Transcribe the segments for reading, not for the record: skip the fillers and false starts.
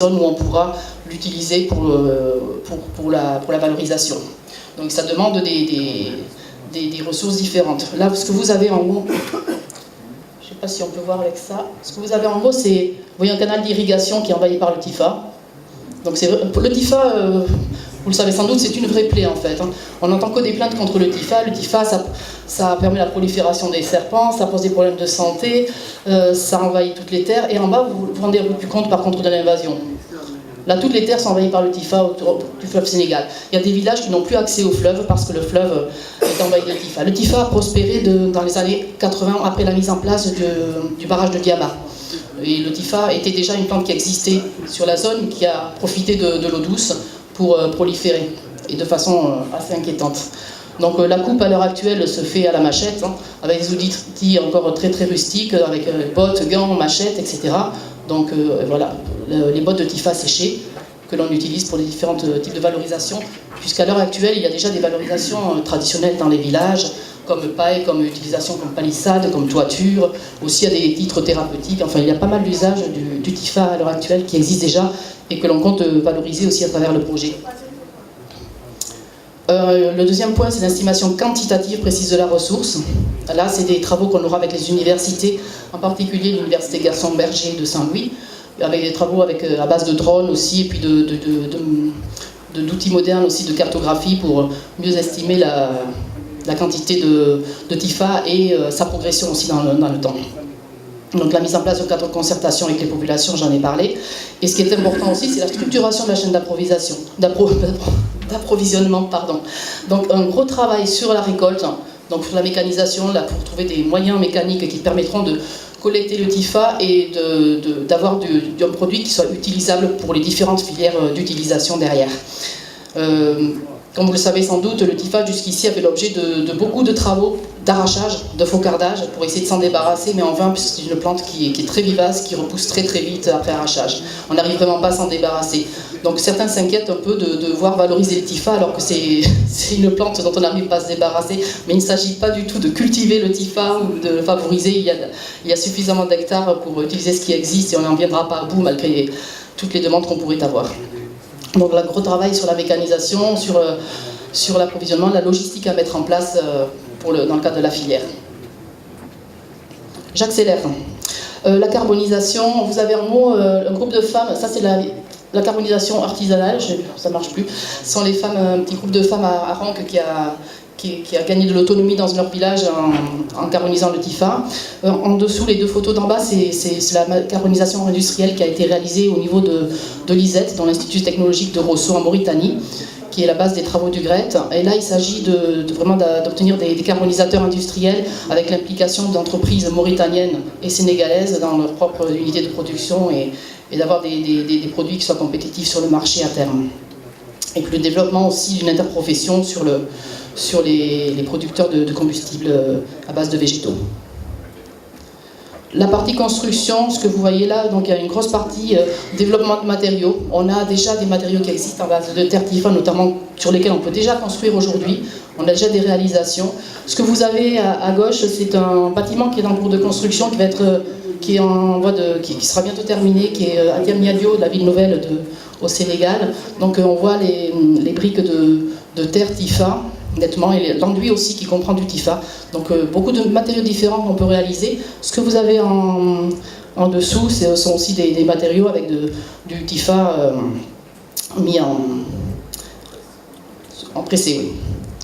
où on pourra l'utiliser pour la valorisation. Donc ça demande des ressources différentes. Là, ce que vous avez en haut, je ne sais pas si on peut voir avec ça, ce que vous avez en haut, c'est, vous voyez un canal d'irrigation qui est envahi par le Tifa. Donc le Tifa, vous le savez sans doute, c'est une vraie plaie en fait. On n'entend que des plaintes contre le Tifa. Le Tifa, ça permet la prolifération des serpents, ça pose des problèmes de santé, ça envahit toutes les terres. Et en bas, vous vous rendez plus compte par contre de l'invasion. Là, toutes les terres sont envahies par le Tifa autour du fleuve Sénégal. Il y a des villages qui n'ont plus accès au fleuve parce que le fleuve est envahi de Tifa. Le Tifa a prospéré dans les années 80 après la mise en place du barrage de Diama. Et le Tifa était déjà une plante qui existait sur la zone, qui a profité de l'eau douce pour proliférer, et de façon assez inquiétante. Donc la coupe à l'heure actuelle se fait à la machette, avec des outils encore très très rustiques, avec bottes, gants, machettes, etc. Donc voilà, les bottes de Tifa séchées que l'on utilise pour les différents types de valorisation, puisqu'à l'heure actuelle, il y a déjà des valorisations traditionnelles dans les villages, comme paille, comme utilisation comme palissade, comme toiture, aussi à des titres thérapeutiques. Enfin, il y a pas mal d'usages du Tifa à l'heure actuelle qui existent déjà et que l'on compte valoriser aussi à travers le projet. Le deuxième point, c'est l'estimation quantitative précise de la ressource. Là, c'est des travaux qu'on aura avec les universités, en particulier l'université Gaston Berger de Saint-Louis, avec des travaux à base de drones aussi, et puis d'outils modernes aussi de cartographie pour mieux estimer la quantité de Tifa et sa progression aussi dans le temps. Donc la mise en place de cadres de concertation avec les populations, j'en ai parlé. Et ce qui est important aussi, c'est la structuration de la chaîne d'approvisionnement. Donc un gros travail sur la récolte, donc sur la mécanisation, là, pour trouver des moyens mécaniques qui permettront de collecter le Tifa et d'avoir un produit qui soit utilisable pour les différentes filières d'utilisation derrière. Comme vous le savez sans doute, le Tifa jusqu'ici a fait l'objet de beaucoup de travaux d'arrachage, de faucardage, pour essayer de s'en débarrasser, mais en vain, puisque c'est une plante qui est très vivace, qui repousse très très vite après arrachage. On n'arrive vraiment pas à s'en débarrasser. Donc certains s'inquiètent un peu de voir valoriser le Tifa, alors que c'est une plante dont on n'arrive pas à se débarrasser, mais il ne s'agit pas du tout de cultiver le Tifa ou de le favoriser. Il y a suffisamment d'hectares pour utiliser ce qui existe et on n'en viendra pas à bout malgré toutes les demandes qu'on pourrait avoir. Donc un gros travail sur la mécanisation, sur l'approvisionnement, la logistique à mettre en place dans le cadre de la filière. J'accélère. La carbonisation, vous avez en haut un groupe de femmes, ça c'est la carbonisation artisanale, ça ne marche plus. Ce sont les femmes, un petit groupe de femmes à Ranque qui a gagné de l'autonomie dans leur village en carbonisant le Tifa. En dessous, les deux photos d'en bas, c'est la carbonisation industrielle qui a été réalisée au niveau de l'ISET, dans l'Institut technologique de Rosso en Mauritanie, qui est la base des travaux du GRET. Et là, il s'agit vraiment d'obtenir des carbonisateurs industriels avec l'implication d'entreprises mauritaniennes et sénégalaises dans leur propre unité de production et d'avoir des produits qui soient compétitifs sur le marché à terme. Et puis le développement aussi d'une interprofession sur les producteurs de combustibles à base de végétaux. La partie construction, ce que vous voyez là, donc il y a une grosse partie développement de matériaux. On a déjà des matériaux qui existent en base de terre Tifa, notamment sur lesquels on peut déjà construire aujourd'hui. On a déjà des réalisations. Ce que vous avez à gauche, c'est un bâtiment qui est en cours de construction, qui sera bientôt terminé, qui est à Diamniadio, de la ville nouvelle au Sénégal. Donc on voit les briques de terre Tifa, nettement, et l'enduit aussi qui comprend du Tifa. Donc beaucoup de matériaux différents qu'on peut réaliser. Ce que vous avez en dessous, ce sont aussi des matériaux avec du Tifa mis en pressé. Oui.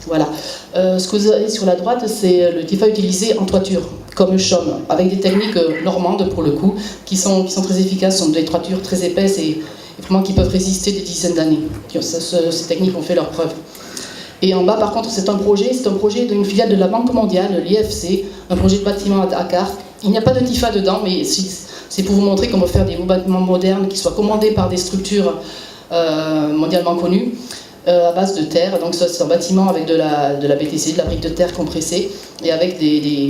Voilà. Ce que vous avez sur la droite, c'est le Tifa utilisé en toiture, comme chaume, avec des techniques normandes pour le coup, qui sont très efficaces. Ce sont des toitures très épaisses et vraiment qui peuvent résister des dizaines d'années. Ces techniques ont fait leurs preuves. Et en bas, par contre, c'est un projet d'une filiale de la Banque mondiale, l'IFC, un projet de bâtiment à Dakar. Il n'y a pas de Tifa dedans, mais c'est pour vous montrer qu'on peut faire des beaux bâtiments modernes qui soient commandés par des structures mondialement connues, à base de terre. Donc c'est un bâtiment avec de la BTC, de la brique de terre compressée, et avec des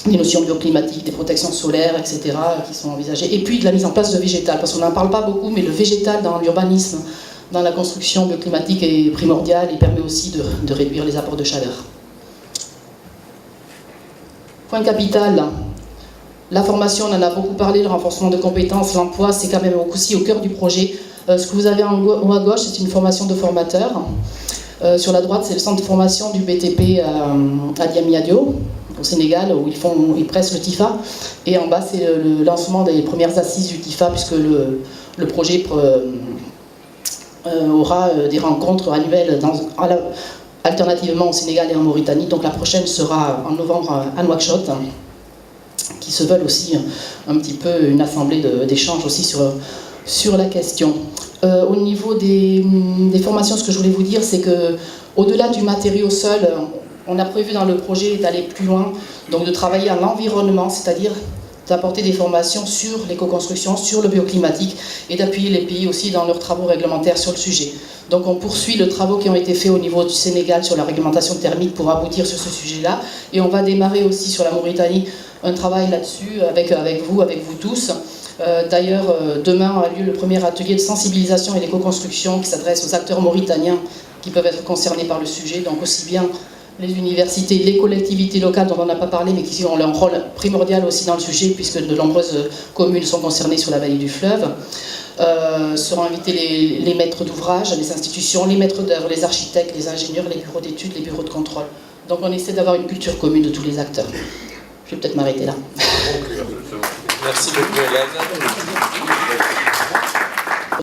notions bioclimatiques, des protections solaires, etc., qui sont envisagées. Et puis de la mise en place de végétal, parce qu'on n'en parle pas beaucoup, mais le végétal dans l'urbanisme, dans la construction bioclimatique est primordial et permet aussi de réduire les apports de chaleur. Point capital, La formation, on en a beaucoup parlé, le renforcement de compétences, l'emploi, c'est quand même aussi au cœur du projet. Ce que vous avez en haut à gauche, c'est une formation de formateurs. Sur la droite, c'est le centre de formation du BTP à Diamniadio, au Sénégal, où ils pressent le TIFA. Et en bas, c'est le lancement des premières assises du TIFA, puisque le projet aura des rencontres annuelles alternativement au Sénégal et en Mauritanie. Donc la prochaine sera en novembre à Nouakchott, qui se veulent aussi un petit peu une assemblée d'échanges aussi sur la question. Au niveau des formations, ce que je voulais vous dire, c'est que au-delà du matériau seul, on a prévu dans le projet d'aller plus loin, donc de travailler à l'environnement, c'est-à-dire d'apporter des formations sur l'éco-construction, sur le bioclimatique, et d'appuyer les pays aussi dans leurs travaux réglementaires sur le sujet. Donc on poursuit les travaux qui ont été faits au niveau du Sénégal sur la réglementation thermique pour aboutir sur ce sujet-là, et on va démarrer aussi sur la Mauritanie un travail là-dessus avec vous tous. D'ailleurs, demain a lieu le premier atelier de sensibilisation et d'éco-construction qui s'adresse aux acteurs mauritaniens qui peuvent être concernés par le sujet, donc aussi bien les universités, les collectivités locales dont on n'a pas parlé, mais qui ont un rôle primordial aussi dans le sujet, puisque de nombreuses communes sont concernées sur la vallée du fleuve. Seront invités les maîtres d'ouvrage, les institutions, les maîtres d'œuvre, les architectes, les ingénieurs, les bureaux d'études, les bureaux de contrôle. Donc on essaie d'avoir une culture commune de tous les acteurs. Je vais peut-être m'arrêter là. Merci beaucoup, Hélène.